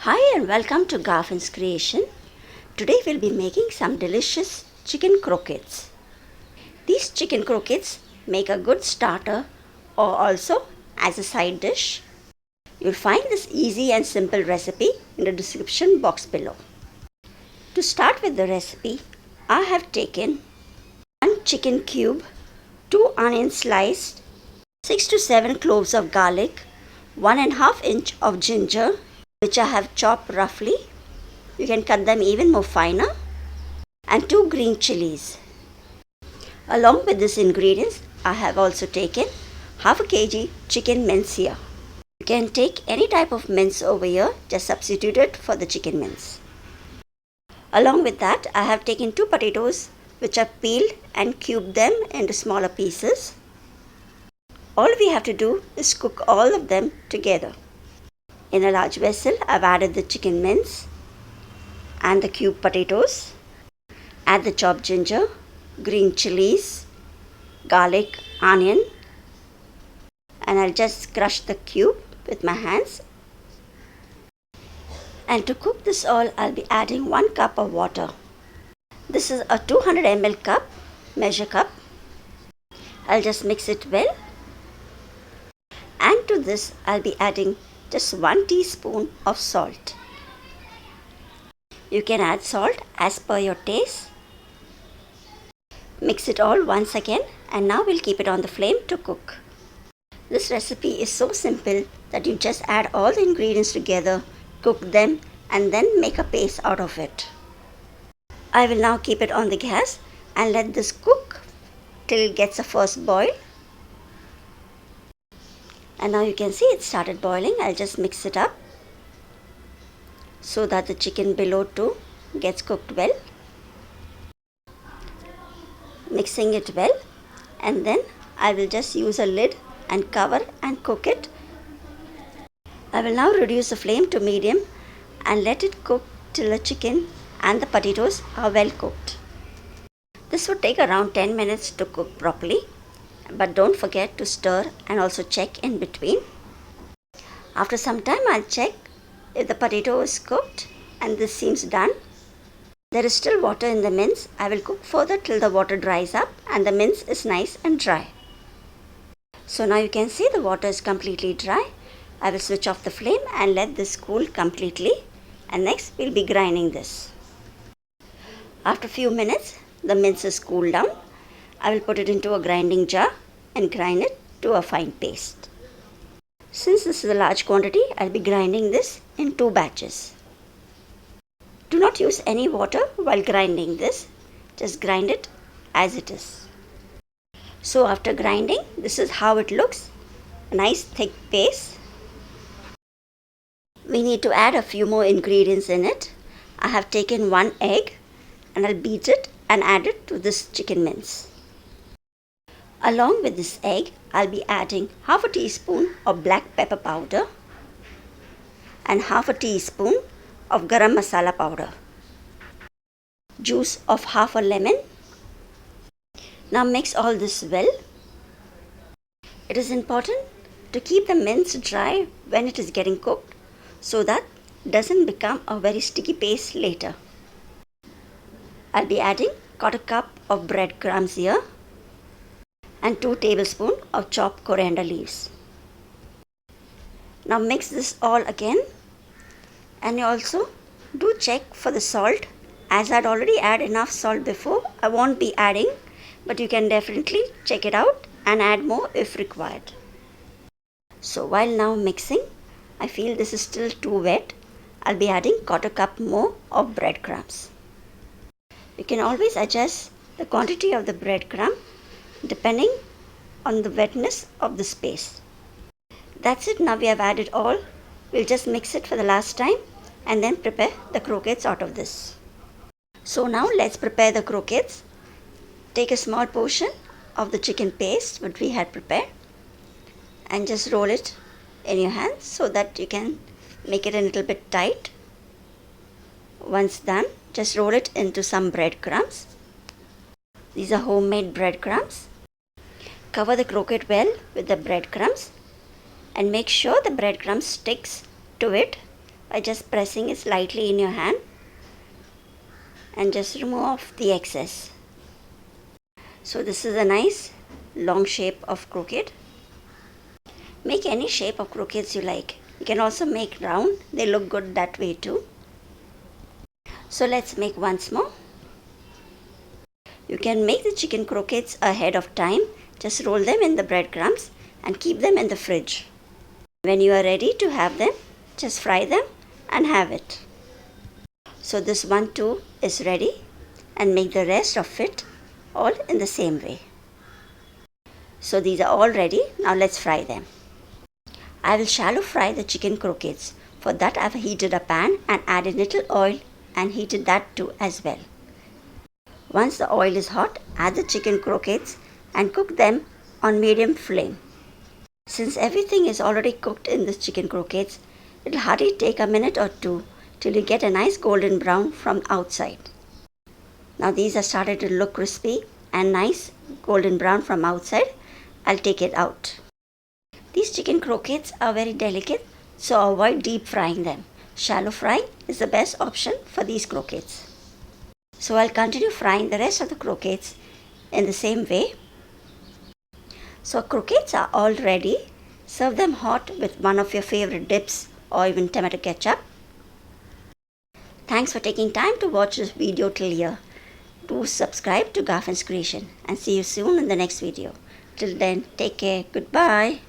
Hi and welcome to Garfin's creation. Today we'll be making some delicious chicken croquettes. These chicken croquettes make a good starter or also as a side dish. You'll find this easy and simple recipe in the description box below. To start with the recipe, I have taken 1 chicken cube, 2 onions sliced, 6 to 7 cloves of garlic, 1.5 inch of ginger, which I have chopped roughly. You can cut them even more finer, and 2 green chilies. Along with these ingredients, I have also taken half a kg chicken mince here. You can take any type of mince over here, just substitute it for the chicken mince. Along with that, I have taken 2 potatoes which are peeled and cubed them into smaller pieces. All we have to do is cook all of them together. In a large vessel, I've added the chicken mince and the cubed potatoes. Add the chopped ginger, green chilies, garlic, onion, and I'll just crush the cube with my hands. And to cook this all, I'll be adding 1 cup of water. This is a 200 ml cup, measure cup. I'll just mix it well. And to this, I'll be adding just 1 teaspoon of salt. You can add salt as per your taste. Mix it all once again, and now we'll keep it on the flame to cook. This recipe is so simple that you just add all the ingredients together, cook them, and then make a paste out of it. I will now keep it on the gas and let this cook till it gets a first boil. And now you can see it started boiling. I'll just mix it up so that the chicken below too gets cooked well. Mixing it well, and then I will just use a lid and cover and cook it. I will now reduce the flame to medium and let it cook till the chicken and the potatoes are well cooked. This would take around 10 minutes to cook properly. But don't forget to stir and also check in between. After some time, I'll check if the potato is cooked and this seems done. There is still water in the mince. I will cook further till the water dries up and the mince is nice and dry. So now you can see the water is completely dry. I will switch off the flame and let this cool completely. And next we'll be grinding this. After a few minutes, the mince is cooled down. I will put it into a grinding jar and grind it to a fine paste. Since this is a large quantity, I'll be grinding this in 2 batches. Do not use any water while grinding this. Just grind it as it is. So after grinding, this is how it looks. A nice thick paste. We need to add a few more ingredients in it. I have taken 1 egg and I'll beat it and add it to this chicken mince. Along with this egg, I'll be adding half a teaspoon of black pepper powder and half a teaspoon of garam masala powder. Juice of half a lemon. Now mix all this well. It is important to keep the mince dry when it is getting cooked so that it doesn't become a very sticky paste later. I'll be adding 1/4 cup of bread crumbs here and 2 tablespoons of chopped coriander leaves. Now mix this all again, and you also do check for the salt. As I'd already added enough salt before, I won't be adding, but you can definitely check it out and add more if required. So while now mixing, I feel this is still too wet. I'll be adding 1/4 cup more of bread crumbs. You can always adjust the quantity of the bread crumb depending on the wetness of this paste. That's it. Now we have added all. We'll just mix it for the last time and then prepare the croquettes out of this. So now let's prepare the croquettes. Take a small portion of the chicken paste which we had prepared and just roll it in your hands so that you can make it a little bit tight. Once done, just roll it into some bread crumbs. These are homemade bread crumbs. Cover the croquette well with the bread crumbs and make sure the breadcrumb sticks to it by just pressing it lightly in your hand and just remove off the excess. So this is a nice long shape of croquette. Make any shape of croquettes you like. You can also make round. They look good that way too. So let's make once more. You can make the chicken croquettes ahead of time. Just roll them in the breadcrumbs and keep them in the fridge. When you are ready to have them, just fry them and have it. So this one too is ready, and make the rest of it all in the same way. So these are all ready. Now let's fry them. I will shallow fry the chicken croquettes. For that I have heated a pan and added little oil and heated that too as well. Once the oil is hot, add the chicken croquettes and cook them on medium flame. Since everything is already cooked in the chicken croquettes, it will hardly take a minute or two till you get a nice golden brown from outside. Now these are started to look crispy and nice golden brown from outside. I'll take it out. These chicken croquettes are very delicate, so avoid deep frying them. Shallow frying is the best option for these croquettes. So I'll continue frying the rest of the croquettes in the same way. So croquettes are all ready. Serve them hot with one of your favorite dips or even tomato ketchup. Thanks for taking time to watch this video till here. Do subscribe to Garfin's Creation and see you soon in the next video. Till then, take care. Goodbye.